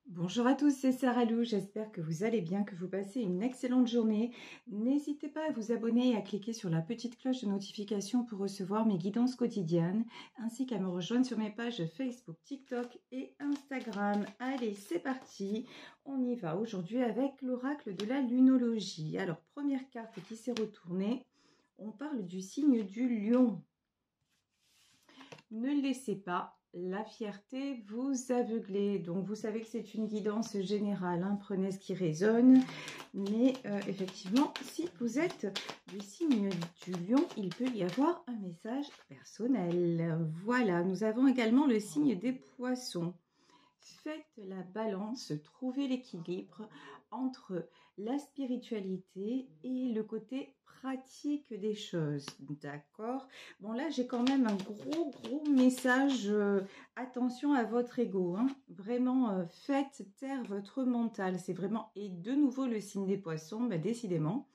Bonjour à tous, c'est Sarah Lou, j'espère que vous allez bien, que vous passez une excellente journée. N'hésitez pas à vous abonner et à cliquer sur la petite cloche de notification pour recevoir mes guidances quotidiennes, ainsi qu'à me rejoindre sur mes pages Facebook, TikTok et Instagram. Allez, c'est parti, on y va aujourd'hui avec l'oracle de la lunologie. Alors, première carte qui s'est retournée, on parle du signe du lion. Ne laissez pas la fierté vous aveugler. Donc, vous savez que c'est une guidance générale. Hein, prenez ce qui résonne. Mais effectivement, si vous êtes du signe du lion, il peut y avoir un message personnel. Voilà, nous avons également le signe des poissons. Faites la balance, trouvez l'équilibre entre la spiritualité et le côté pratique des choses. D'accord? Bon, là, j'ai quand même un gros message. Attention à votre ego. Hein. Vraiment, faites taire votre mental. C'est vraiment... Et de nouveau, le signe des poissons, bah, décidément.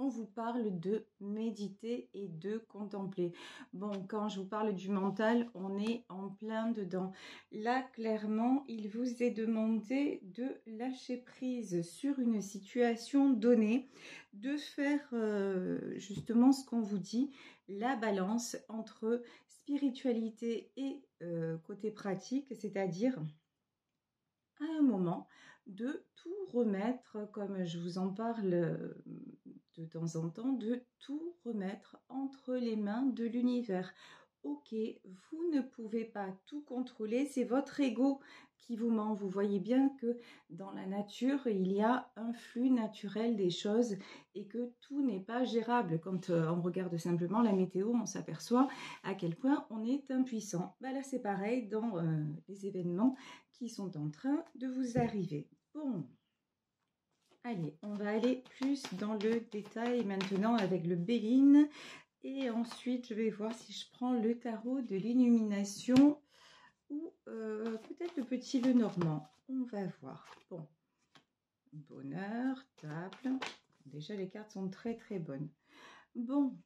On vous parle de méditer et de contempler. Bon, quand je vous parle du mental, on est en plein dedans. Là, clairement, il vous est demandé de lâcher prise sur une situation donnée, de faire justement ce qu'on vous dit, la balance entre spiritualité et côté pratique, c'est-à-dire à un moment de tout remettre, comme je vous en parle de temps en temps, de tout remettre entre les mains de l'univers. Ok, vous ne pouvez pas tout contrôler, c'est votre ego qui vous ment. Vous voyez bien que dans la nature, il y a un flux naturel des choses et que tout n'est pas gérable. Quand on regarde simplement la météo, on s'aperçoit à quel point on est impuissant. Bah là, c'est pareil dans les événements qui sont en train de vous arriver. Bon, allez, on va aller plus dans le détail maintenant avec le Béline. Et ensuite, je vais voir si je prends le tarot de l'illumination ou peut-être le petit Lenormand. On va voir. Bon, bonheur, table. Déjà, les cartes sont très bonnes. Bon,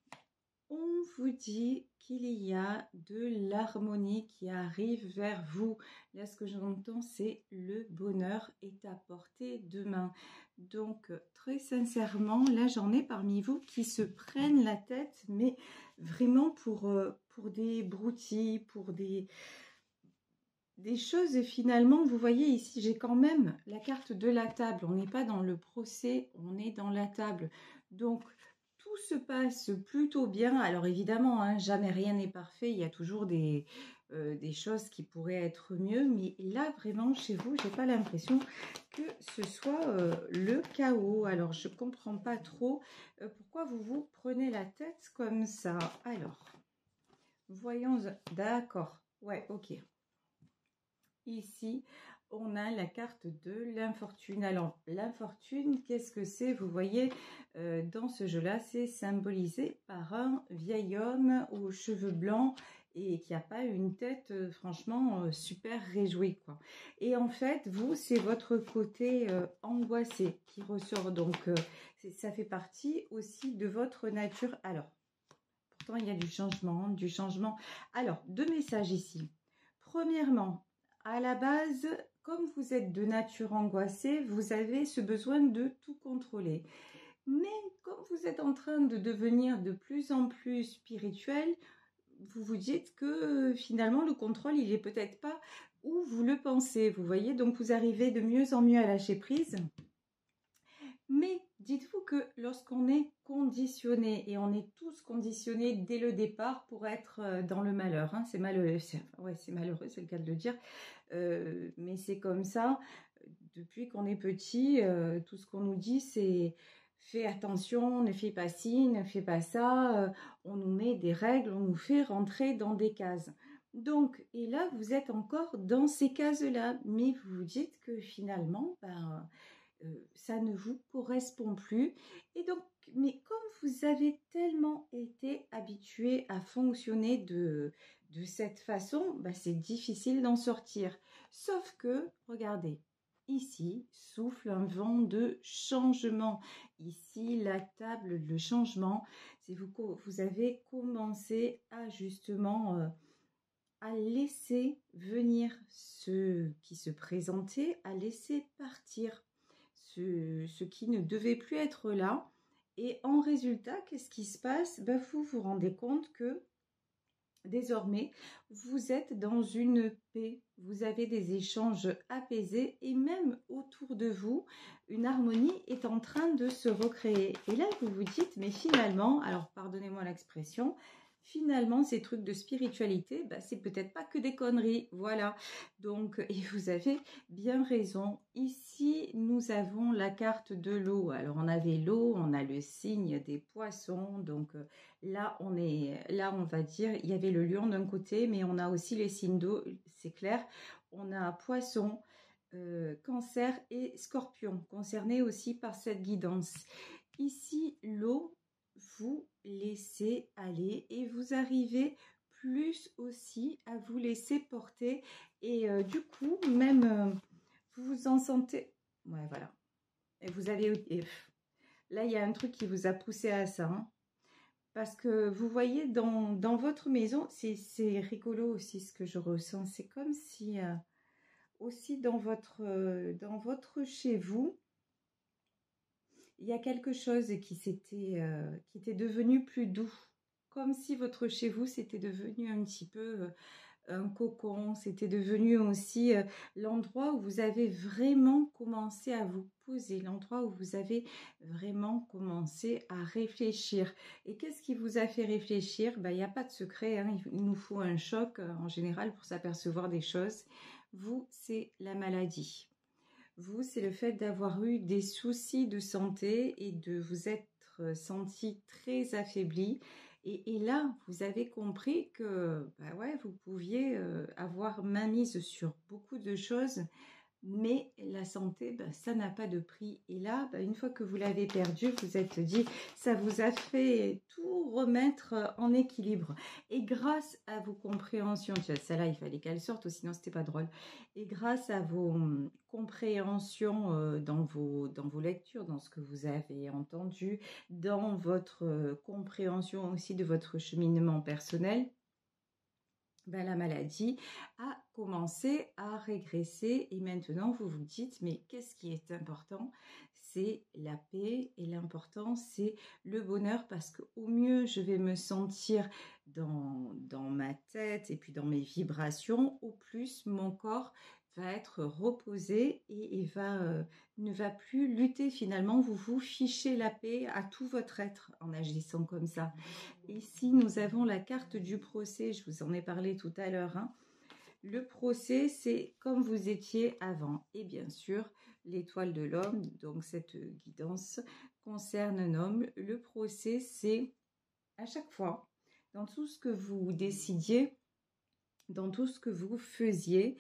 on vous dit qu'il y a de l'harmonie qui arrive vers vous. Là, ce que j'entends, c'est le bonheur est à portée de main. Donc, très sincèrement, là, j'en ai parmi vous qui se prennent la tête, mais vraiment pour des broutilles, pour des choses finalement. Vous voyez ici, j'ai quand même la carte de la table. On n'est pas dans le procès, on est dans la table. Donc, tout se passe plutôt bien. Alors évidemment, hein, jamais rien n'est parfait. Il y a toujours des choses qui pourraient être mieux. Mais là, vraiment, chez vous, j'ai pas l'impression que ce soit le chaos. Alors, je comprends pas trop pourquoi vous vous prenez la tête comme ça. Alors, voyons. D'accord. Ouais, ok. Ici, on a la carte de l'infortune. Alors, l'infortune, qu'est-ce que c'est? Vous voyez, dans ce jeu-là, c'est symbolisé par un vieil homme aux cheveux blancs et qui n'a pas une tête, franchement, super réjouie, quoi. Et en fait, vous, c'est votre côté angoissé qui ressort. Donc, ça fait partie aussi de votre nature. Alors, pourtant, il y a du changement, du changement. Alors, deux messages ici. Premièrement, à la base, comme vous êtes de nature angoissée, vous avez ce besoin de tout contrôler. Mais comme vous êtes en train de devenir de plus en plus spirituel, vous vous dites que finalement le contrôle, il est peut-être pas où vous le pensez. Vous voyez, donc vous arrivez de mieux en mieux à lâcher prise. Mais dites-vous que lorsqu'on est conditionné, et on est tous conditionnés dès le départ pour être dans le malheur, hein, c'est malheureux, c'est malheureux, c'est le cas de le dire, mais c'est comme ça, depuis qu'on est petit, tout ce qu'on nous dit c'est fais attention, ne fais pas ci, ne fais pas ça, on nous met des règles, on nous fait rentrer dans des cases. Donc, et là, vous êtes encore dans ces cases-là, mais vous vous dites que finalement, ça ne vous correspond plus. Et donc, mais comme vous avez tellement été habitué à fonctionner de cette façon, c'est difficile d'en sortir. Sauf que, regardez, ici souffle un vent de changement. Ici, la table, le changement, c'est vous avez commencé à justement à laisser venir ce qui se présentait, à laisser partir ce qui ne devait plus être là. Et en résultat, qu'est-ce qui se passe? Ben, vous vous rendez compte que désormais, vous êtes dans une paix, vous avez des échanges apaisés et même autour de vous, une harmonie est en train de se recréer. Et là, vous vous dites, mais finalement, alors pardonnez-moi l'expression, finalement, ces trucs de spiritualité, bah, c'est peut-être pas que des conneries, voilà. Donc, et vous avez bien raison. Ici, nous avons la carte de l'eau. Alors, on avait l'eau, on a le signe des poissons. Donc, là, on va dire, il y avait le lion d'un côté, mais on a aussi les signes d'eau, c'est clair. On a poisson, cancer et scorpion, concernés aussi par cette guidance. Ici, l'eau, vous laissez aller et vous arrivez plus aussi à vous laisser porter et du coup même vous vous en sentez, ouais voilà, et vous avez, là il y a un truc qui vous a poussé à ça, hein, parce que vous voyez dans votre maison, c'est rigolo aussi ce que je ressens, c'est comme si aussi dans votre chez vous, il y a quelque chose qui était devenu plus doux. Comme si votre chez vous, c'était devenu un petit peu un cocon. C'était devenu aussi l'endroit où vous avez vraiment commencé à vous poser. L'endroit où vous avez vraiment commencé à réfléchir. Et qu'est-ce qui vous a fait réfléchir? Ben, il n'y a pas de secret, hein. Il nous faut un choc en général pour s'apercevoir des choses. Vous, c'est la maladie. Vous, c'est le fait d'avoir eu des soucis de santé et de vous être senti très affaibli. Et là, vous avez compris que bah ouais, vous pouviez avoir main mise sur beaucoup de choses, mais la santé, bah, ça n'a pas de prix. Et là, bah, une fois que vous l'avez perdu, vous êtes dit, ça vous a fait tout remettre en équilibre. Et grâce à vos compréhensions, tu vois, celle-là, il fallait qu'elle sorte, sinon c'était pas drôle. Et grâce à vos compréhensions dans vos lectures, dans ce que vous avez entendu, dans votre compréhension aussi de votre cheminement personnel, ben, la maladie a commencé à régresser et maintenant vous vous dites mais qu'est-ce qui est important? C'est la paix et l'important c'est le bonheur parce qu'au mieux je vais me sentir dans ma tête et puis dans mes vibrations, au plus mon corps va être reposé et ne va plus lutter finalement. Vous vous fichez la paix à tout votre être en agissant comme ça. Ici, nous avons la carte du procès, je vous en ai parlé tout à l'heure, hein. Le procès, c'est comme vous étiez avant. Et bien sûr, l'étoile de l'homme, donc cette guidance, concerne un homme. Le procès, c'est à chaque fois, dans tout ce que vous décidiez, dans tout ce que vous faisiez,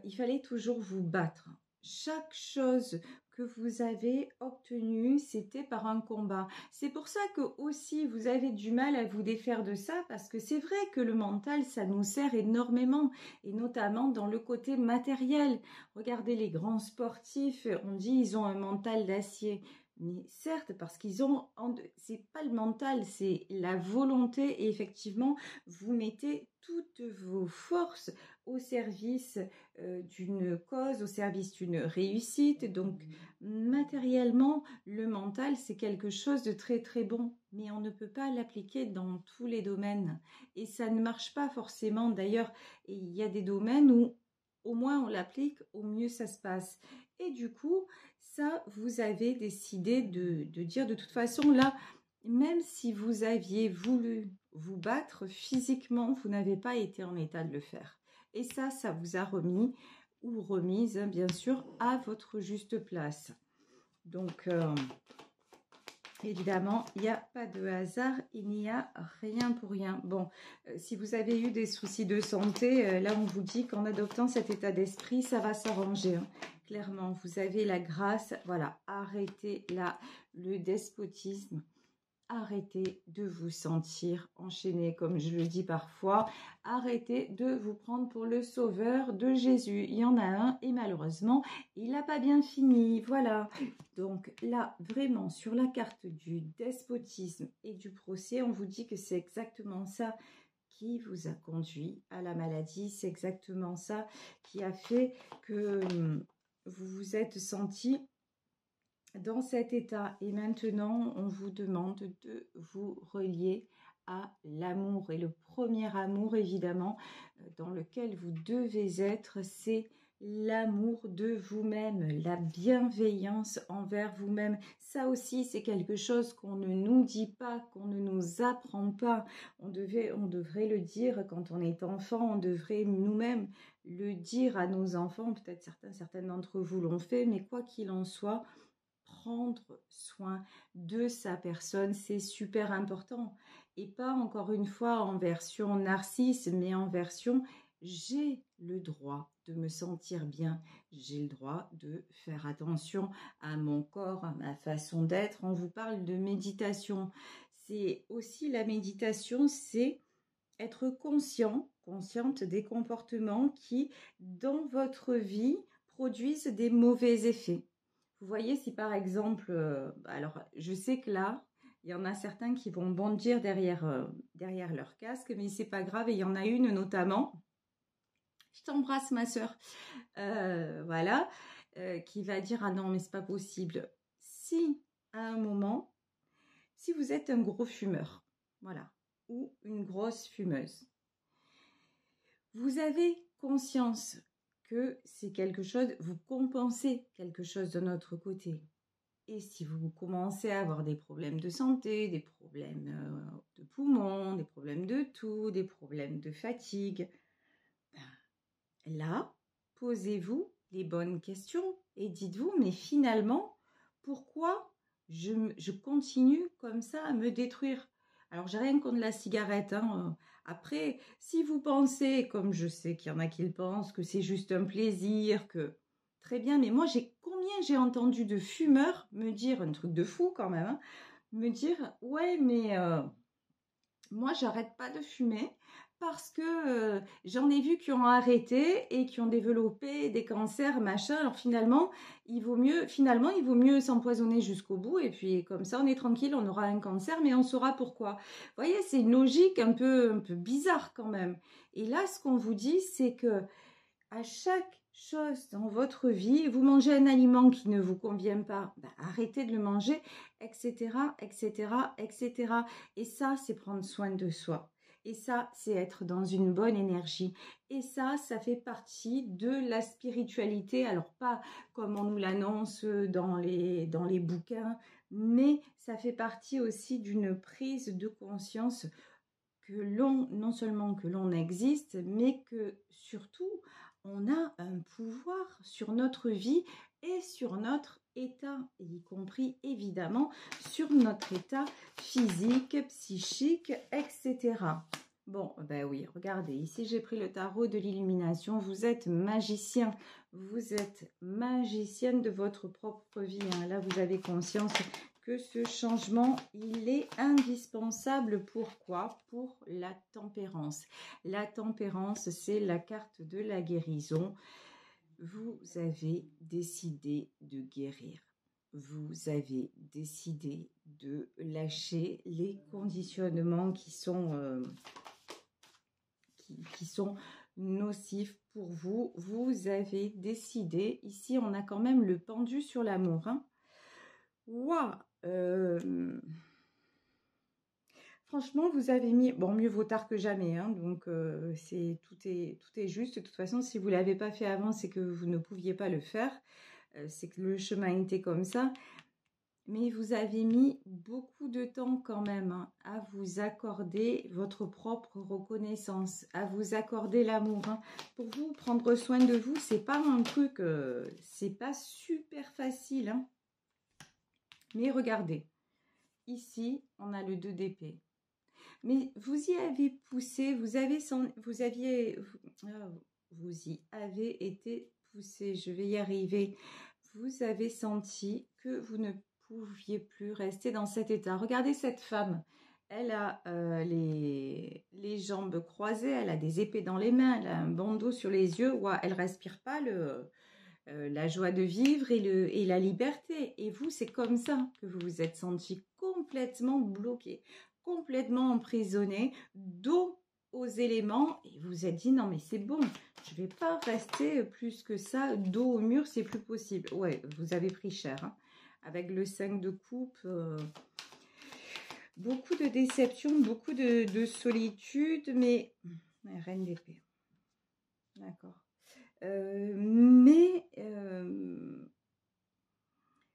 il fallait toujours vous battre. Chaque chose que vous avez obtenue, c'était par un combat. C'est pour ça que aussi vous avez du mal à vous défaire de ça, parce que c'est vrai que le mental, ça nous sert énormément, et notamment dans le côté matériel. Regardez les grands sportifs, on dit ils ont un mental d'acier. Mais certes, parce qu'ils ont, c'est pas le mental, c'est la volonté, et effectivement, vous mettez toutes vos forces au service d'une cause, au service d'une réussite. Donc, matériellement, le mental, c'est quelque chose de très très bon, mais on ne peut pas l'appliquer dans tous les domaines. Et ça ne marche pas forcément. D'ailleurs, il y a des domaines où au moins on l'applique, au mieux ça se passe. Et du coup, ça, vous avez décidé de dire de toute façon, là, même si vous aviez voulu vous battre physiquement, vous n'avez pas été en état de le faire. Et ça vous a remis ou remise, hein, bien sûr, à votre juste place. Donc, évidemment, il n'y a pas de hasard, il n'y a rien pour rien. Bon, si vous avez eu des soucis de santé, là on vous dit qu'en adoptant cet état d'esprit, ça va s'arranger, hein. Clairement, vous avez la grâce. Voilà, arrêtez là le despotisme. Arrêtez de vous sentir enchaîné, comme je le dis parfois. Arrêtez de vous prendre pour le sauveur de Jésus. Il y en a un et malheureusement, il n'a pas bien fini. Voilà. Donc là, vraiment, sur la carte du despotisme et du procès, on vous dit que c'est exactement ça qui vous a conduit à la maladie. C'est exactement ça qui a fait que vous vous êtes senti dans cet état. Et maintenant, on vous demande de vous relier à l'amour. Et le premier amour, évidemment, dans lequel vous devez être, c'est l'amour de vous-même, la bienveillance envers vous-même. Ça aussi, c'est quelque chose qu'on ne nous dit pas, qu'on ne nous apprend pas. On devrait le dire quand on est enfant, on devrait nous-mêmes le dire à nos enfants. Peut-être certaines d'entre vous l'ont fait, mais quoi qu'il en soit, prendre soin de sa personne, c'est super important. Et pas encore une fois en version narcisse, mais en version j'ai le droit de me sentir bien, j'ai le droit de faire attention à mon corps, à ma façon d'être. On vous parle de méditation. C'est aussi la méditation, c'est être consciente des comportements qui, dans votre vie, produisent des mauvais effets. Vous voyez, si par exemple, alors je sais que là, il y en a certains qui vont bondir derrière leur casque, mais c'est pas grave. Et il y en a une notamment, je t'embrasse ma sœur, voilà, qui va dire ah non mais c'est pas possible. Si à un moment, si vous êtes un gros fumeur, voilà, ou une grosse fumeuse, vous avez conscience que c'est quelque chose, vous compensez quelque chose de notre côté. Et si vous commencez à avoir des problèmes de santé, des problèmes de poumons, des problèmes de toux, des problèmes de fatigue, là, posez-vous les bonnes questions et dites-vous, mais finalement, pourquoi je continue comme ça à me détruire? Alors, j'ai rien contre la cigarette. Après, si vous pensez, comme je sais qu'il y en a qui le pensent, que c'est juste un plaisir, que très bien, mais moi, combien j'ai entendu de fumeurs me dire, un truc de fou quand même, me dire, ouais, mais moi, j'arrête pas de fumer parce que j'en ai vu qui ont arrêté et qui ont développé des cancers, machin. Alors finalement, il vaut mieux s'empoisonner jusqu'au bout et puis comme ça, on est tranquille, on aura un cancer, mais on saura pourquoi. Vous voyez, c'est une logique un peu bizarre quand même. Et là, ce qu'on vous dit, c'est que à chaque chose dans votre vie, vous mangez un aliment qui ne vous convient pas, arrêtez de le manger, etc., etc., etc. Et ça, c'est prendre soin de soi. Et ça, c'est être dans une bonne énergie. Et ça fait partie de la spiritualité. Alors, pas comme on nous l'annonce dans les bouquins, mais ça fait partie aussi d'une prise de conscience que non seulement que l'on existe, mais que surtout, on a un pouvoir sur notre vie et sur notre état, y compris évidemment sur notre état physique, psychique, etc. Bon, ben oui, regardez, ici j'ai pris le tarot de l'illumination. Vous êtes magicien, vous êtes magicienne de votre propre vie. Là, vous avez conscience que ce changement, il est indispensable. Pourquoi? Pour la tempérance. La tempérance, c'est la carte de la guérison. Vous avez décidé de guérir. Vous avez décidé de lâcher les conditionnements qui sont nocifs pour vous. Vous avez décidé, ici on a quand même le pendu sur l'amour. Waouh, franchement, vous avez mis... Bon, mieux vaut tard que jamais, donc tout est juste. De toute façon, si vous ne l'avez pas fait avant, c'est que vous ne pouviez pas le faire. C'est que le chemin était comme ça. Mais vous avez mis beaucoup de temps quand même à vous accorder votre propre reconnaissance, à vous accorder l'amour. Pour vous, prendre soin de vous, c'est pas un truc... c'est pas super facile. Mais regardez, ici, on a le 2 d'épée. Mais vous y avez poussé, vous y avez été poussé, je vais y arriver. Vous avez senti que vous ne pouviez plus rester dans cet état. Regardez cette femme, elle a les jambes croisées, elle a des épées dans les mains, elle a un bandeau sur les yeux, ouais, elle respire pas la joie de vivre et la liberté. Et vous, c'est comme ça que vous vous êtes senti complètement bloqué, complètement emprisonné, dos aux éléments et vous vous êtes dit non mais c'est bon, je vais pas rester plus que ça dos au mur, c'est plus possible. Ouais, vous avez pris cher hein. Avec le 5 de coupe, beaucoup de déception, beaucoup de solitude, mais reine d'épée, d'accord.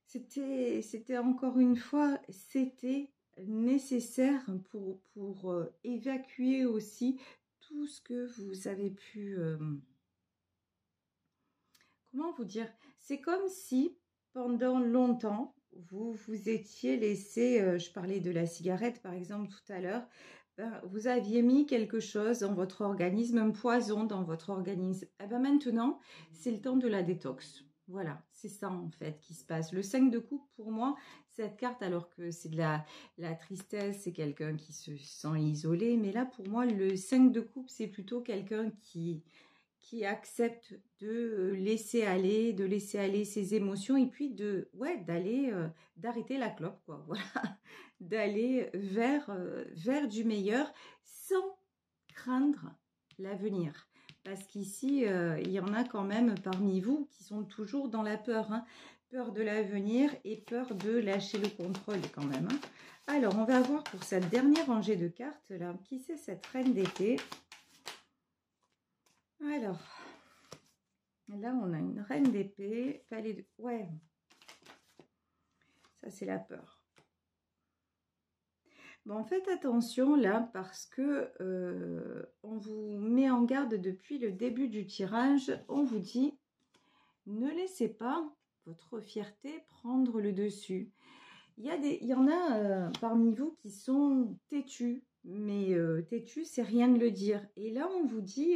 C'était encore une fois, c'était nécessaire pour évacuer aussi tout ce que vous avez pu... comment vous dire? C'est comme si pendant longtemps, vous vous étiez laissé, je parlais de la cigarette par exemple tout à l'heure, ben, vous aviez mis quelque chose dans votre organisme, un poison dans votre organisme. Et ben maintenant, c'est le temps de la détox. Voilà, c'est ça en fait qui se passe. Le 5 de coupe, pour moi, cette carte, alors que c'est de la tristesse, c'est quelqu'un qui se sent isolé. Mais là, pour moi, le 5 de coupe, c'est plutôt quelqu'un qui accepte de laisser aller ses émotions et puis d'arrêter la clope, quoi. Voilà, d'aller vers du meilleur sans craindre l'avenir. Parce qu'ici, il y en a quand même parmi vous qui sont toujours dans la peur, hein. Peur de l'avenir et peur de lâcher le contrôle quand même, hein. Alors, on va voir pour cette dernière rangée de cartes, là, qui c'est cette reine d'épée? Alors, là, on a une reine d'épée, valet de... Ouais, ça, c'est la peur. Bon, faites attention, là, parce que on vous met en garde depuis le début du tirage. On vous dit, ne laissez pas votre fierté prendre le dessus. Il y en a parmi vous qui sont têtus, mais têtus, c'est rien de le dire. Et là, on vous dit,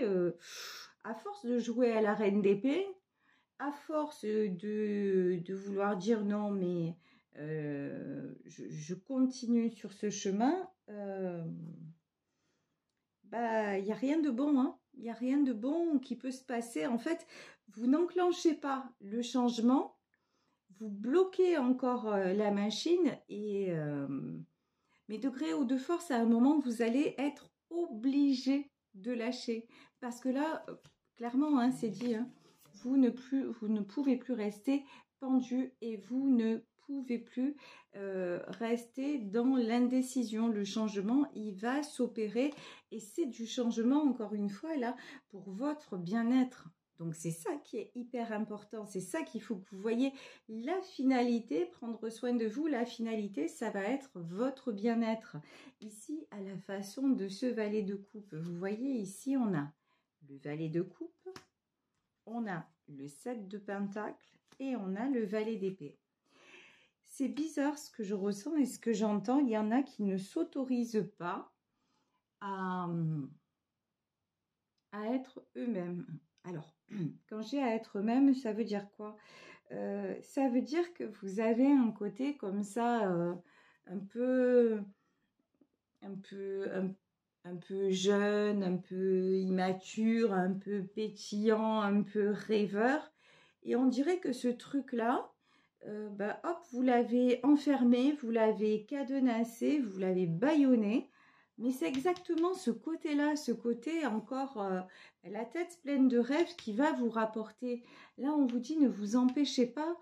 à force de jouer à la reine d'épée, à force de vouloir dire non, mais je continue sur ce chemin, bah, il n'y a rien de bon, hein. Il n'y a rien de bon qui peut se passer. En fait, vous n'enclenchez pas le changement, vous bloquez encore la machine et mais de gré ou de force, à un moment, vous allez être obligé de lâcher. Parce que là, clairement, hein, c'est dit, hein, vous ne pouvez plus rester pendu et vous ne pouvez plus rester dans l'indécision. Le changement, il va s'opérer et c'est du changement, encore une fois, là, pour votre bien-être. Donc, c'est ça qui est hyper important. C'est ça qu'il faut que vous voyez. La finalité, prendre soin de vous, la finalité, ça va être votre bien-être. Ici, à la façon de ce valet de coupe, vous voyez, ici, on a le valet de coupe, on a le 7 de pentacle et on a le valet d'épée. C'est bizarre ce que je ressens et ce que j'entends. Il y en a qui ne s'autorisent pas à être eux-mêmes. Alors, quand j'ai à être eux-mêmes, ça veut dire quoi? Ça veut dire que vous avez un côté comme ça, un peu jeune, un peu immature, un peu pétillant, un peu rêveur. Et on dirait que ce truc-là, bah, hop, vous l'avez enfermé, vous l'avez cadenassé, vous l'avez bâillonné. Mais c'est exactement ce côté-là, ce côté encore la tête pleine de rêves qui va vous rapporter. Là, on vous dit, ne vous empêchez pas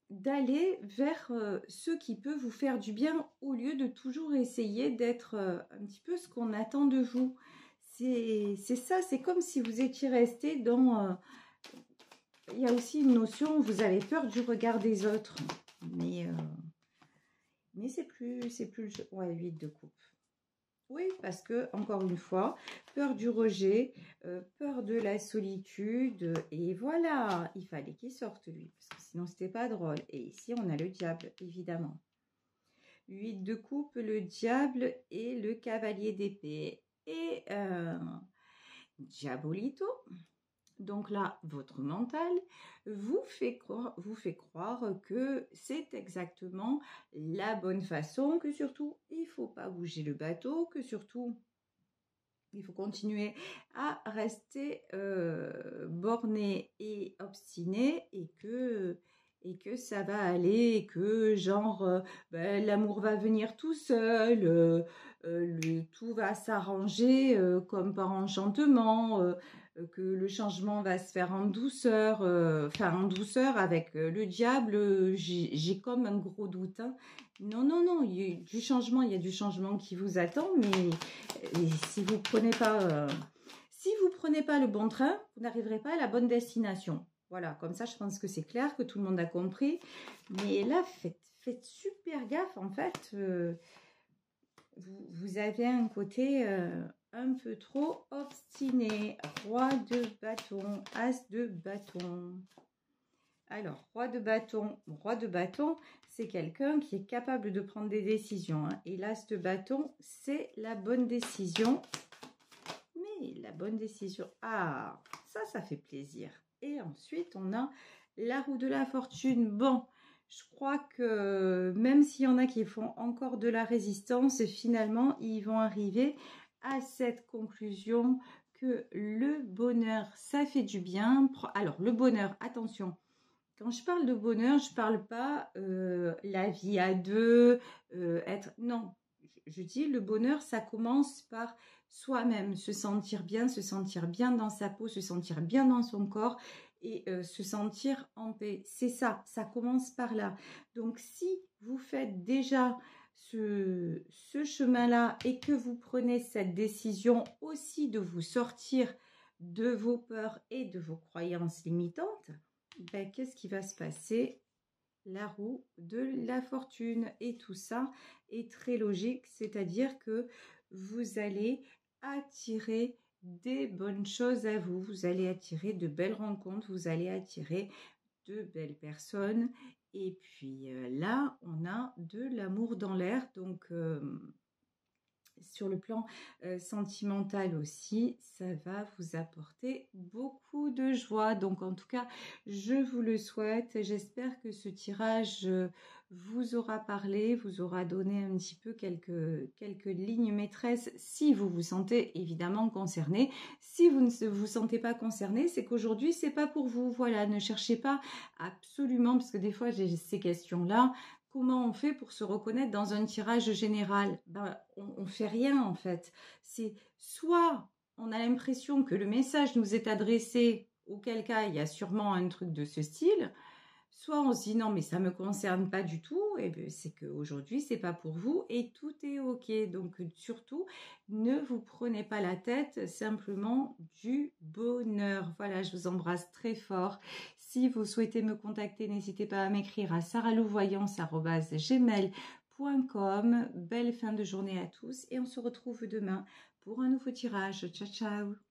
d'aller vers ce qui peut vous faire du bien au lieu de toujours essayer d'être un petit peu ce qu'on attend de vous. C'est ça, c'est comme si vous étiez resté dans... il y a aussi une notion, vous avez peur du regard des autres. Mais c'est plus le jeu. Ouais, 8 de coupe. Oui, parce que, encore une fois, peur du rejet, peur de la solitude, et voilà, il fallait qu'il sorte lui, parce que sinon c'était pas drôle. Et ici, on a le diable, évidemment. 8 de coupe, le diable et le cavalier d'épée. Et Diabolito. Donc là, votre mental vous fait croire que c'est exactement la bonne façon, que surtout, il ne faut pas bouger le bateau, que surtout, il faut continuer à rester borné et obstiné et et que ça va aller, et que genre l'amour va venir tout seul, tout va s'arranger comme par enchantement, que le changement va se faire en douceur, en douceur avec le diable, j'ai comme un gros doute, hein. Non, non, non, il y a du changement qui vous attend, mais si vous prenez pas... si vous ne prenez pas le bon train, vous n'arriverez pas à la bonne destination. Voilà, comme ça, je pense que c'est clair, que tout le monde a compris. Mais là, faites super gaffe, en fait. Vous avez un côté un peu trop obstiné. Roi de bâton, as de bâton. Alors, roi de bâton, c'est quelqu'un qui est capable de prendre des décisions, hein. Et l'as de bâton, c'est la bonne décision. Mais la bonne décision, ah, ça fait plaisir. Et ensuite, on a la roue de la fortune. Bon, je crois que même s'il y en a qui font encore de la résistance, finalement, ils vont arriver à cette conclusion que le bonheur, ça fait du bien. Alors, le bonheur, attention, quand je parle de bonheur, je ne parle pas la vie à deux, être... Non, je dis le bonheur, ça commence par soi-même, se sentir bien dans sa peau, se sentir bien dans son corps et se sentir en paix. C'est ça, ça commence par là. Donc si vous faites déjà ce chemin-là et que vous prenez cette décision aussi de vous sortir de vos peurs et de vos croyances limitantes, ben, qu'est-ce qui va se passer? La roue de la fortune. Et tout ça est très logique, c'est-à-dire que vous allez attirer des bonnes choses à vous. Vous allez attirer de belles rencontres, vous allez attirer de belles personnes. Et puis là, on a de l'amour dans l'air, donc... sur le plan sentimental aussi, ça va vous apporter beaucoup de joie. Donc en tout cas, je vous le souhaite. J'espère que ce tirage vous aura parlé, vous aura donné un petit peu quelques lignes maîtresses si vous vous sentez évidemment concerné. Si vous ne vous sentez pas concerné, c'est qu'aujourd'hui, c'est pas pour vous. Voilà, ne cherchez pas absolument, parce que des fois, j'ai ces questions-là. Comment on fait pour se reconnaître dans un tirage général? Ben, on ne fait rien en fait. C'est soit on a l'impression que le message nous est adressé, auquel cas il y a sûrement un truc de ce style, soit on se dit non mais ça ne me concerne pas du tout, et bien c'est qu'aujourd'hui c'est pas pour vous et tout est ok. Donc surtout ne vous prenez pas la tête, simplement du bonheur. Voilà, je vous embrasse très fort. Si vous souhaitez me contacter, n'hésitez pas à m'écrire à saralouvoyance@gmail.com. Belle fin de journée à tous et on se retrouve demain pour un nouveau tirage. Ciao ciao.